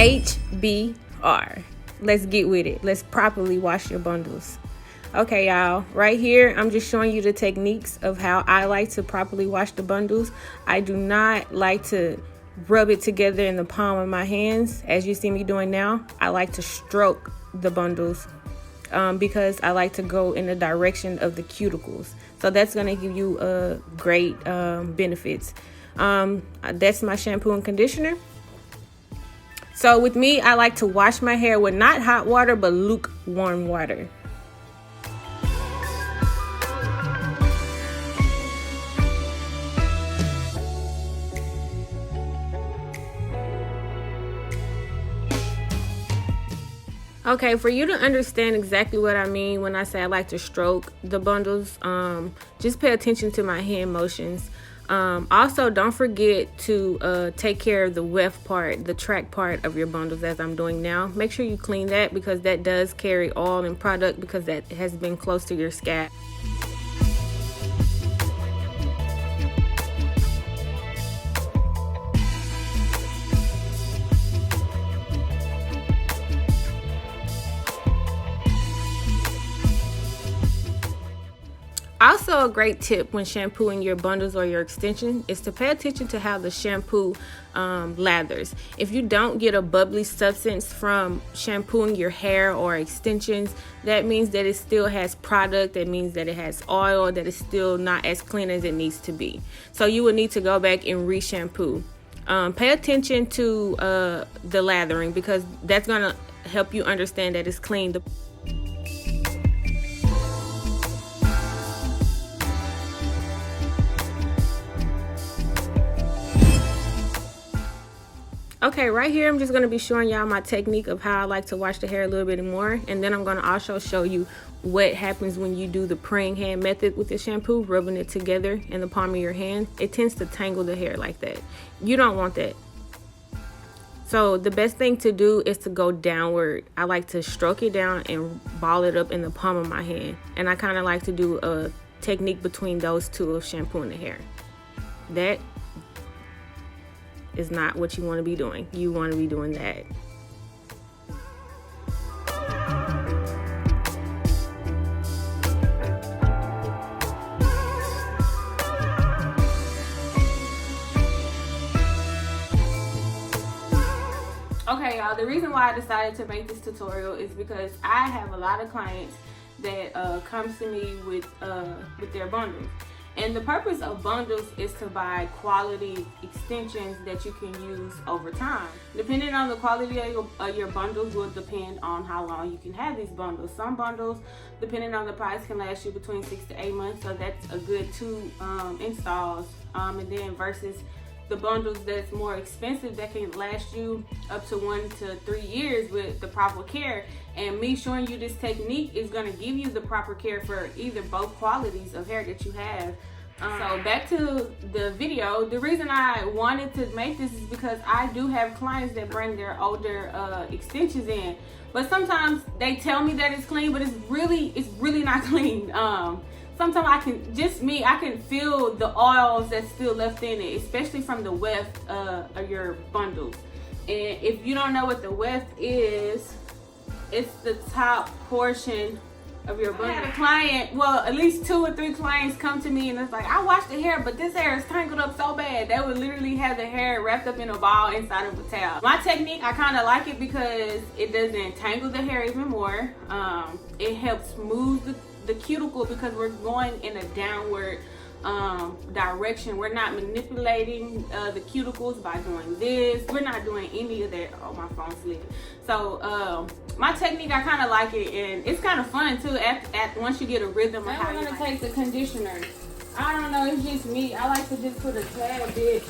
HBR. Let's get with it. Let's properly wash your bundles. Okay, y'all, right here, I'm just showing you the techniques of how I like to properly wash the bundles. I do not like to rub it together in the palm of my hands, as you see me doing now. I like to stroke the bundles because I like to go in the direction of the cuticles. So that's going to give you great benefits. That's my shampoo and conditioner. So with me, I like to wash my hair with not hot water, but lukewarm water. Okay, for you to understand exactly what I mean when I say I like to stroke the bundles, just pay attention to my hand motions. Also, don't forget to take care of the weft part, the track part of your bundles as I'm doing now. Make sure you clean that because that does carry oil and product because that has been close to your scalp. Also, a great tip when shampooing your bundles or your extension is to pay attention to how the shampoo lathers. If you don't get a bubbly substance from shampooing your hair or extensions, that means that it still has product. That means that it has oil, that it's still not as clean as it needs to be. So you will need to go back and re-shampoo. Pay attention to the lathering because that's going to help you understand that it's clean. Okay, right here, I'm just going to be showing y'all my technique of how I like to wash the hair a little bit more. And then I'm going to also show you what happens when you do the praying hand method with the shampoo, rubbing it together in the palm of your hand. It tends to tangle the hair like that. You don't want that. So the best thing to do is to go downward. I like to stroke it down and ball it up in the palm of my hand. And I kind of like to do a technique between those two of shampooing the hair. That is not what you want to be doing. You want to be doing that. Okay, y'all, the reason why I decided to make this tutorial is because I have a lot of clients that comes to me with their bundles. And the purpose of bundles is to buy quality extensions that you can use over time. Depending on the quality of your bundles will depend on how long you can have these bundles. Some bundles, depending on the price, can last you between 6 to 8 months. So that's a good 2 installs. And then versus the bundles that's more expensive that can last you up to 1 to 3 years with the proper care. And me showing you this technique is going to give you the proper care for either both qualities of hair that you have. So back to the video, the reason I wanted to make this is because I do have clients that bring their older extensions in, but sometimes they tell me that it's clean, but it's really not clean. Sometimes I can feel the oils that's still left in it, especially from the weft of your bundles. And if you don't know what the weft is, it's the top portion of your bundle. I had a client, well, at least 2 or 3 clients come to me and it's like, I washed the hair, but this hair is tangled up so bad. They would literally have the hair wrapped up in a ball inside of a towel. My technique, I kind of like it because it doesn't tangle the hair even more. It helps smooth the cuticle because we're going in a downward direction. We're not manipulating the cuticles by doing this. We're not doing any of that. Oh, my phone slid. So my technique, I kind of like it, and it's kind of fun too once you get a rhythm of how you're gonna take the conditioner. I don't know, it's just me. I like to just put a tad bit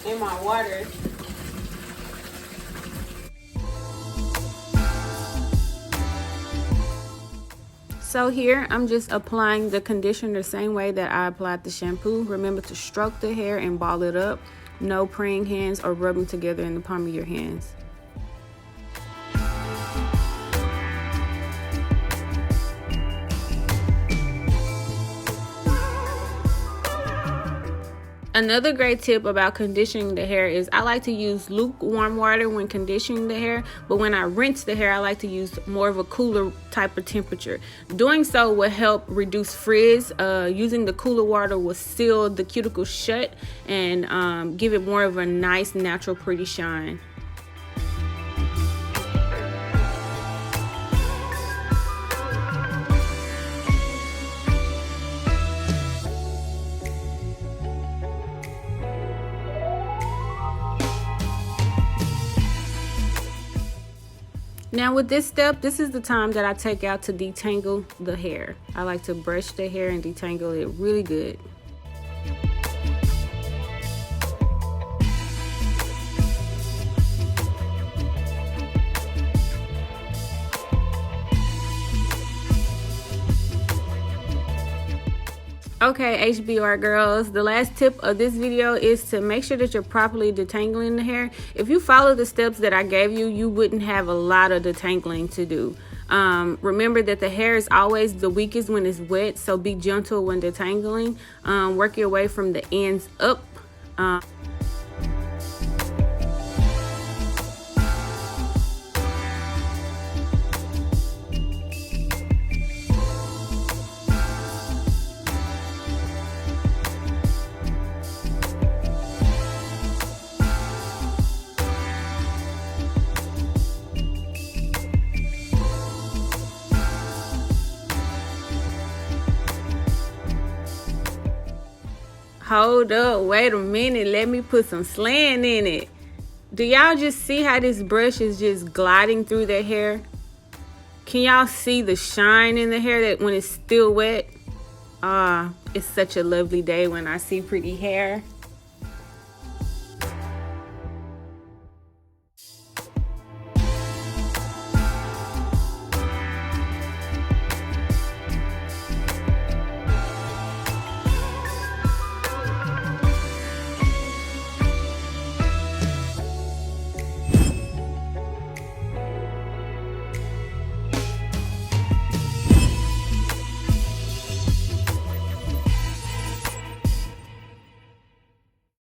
in my water. So here, I'm just applying the conditioner the same way that I applied the shampoo. Remember to stroke the hair and ball it up. No praying hands or rubbing together in the palm of your hands. Another great tip about conditioning the hair is I like to use lukewarm water when conditioning the hair, but when I rinse the hair, I like to use more of a cooler type of temperature. Doing so will help reduce frizz. Using the cooler water will seal the cuticle shut and give it more of a nice, natural, pretty shine. Now with this step, this is the time that I take out to detangle the hair. I like to brush the hair and detangle it really good. Okay, HBR girls, the last tip of this video is to make sure that you're properly detangling the hair. If you follow the steps that I gave you, you wouldn't have a lot of detangling to do. Remember that the hair is always the weakest when it's wet, so be gentle when detangling. Work your way from the ends up. Hold up, wait a minute, let me put some slant in it. Do y'all just see how this brush is just gliding through the hair? Can y'all see the shine in the hair that when it's still wet? It's such a lovely day when I see pretty hair.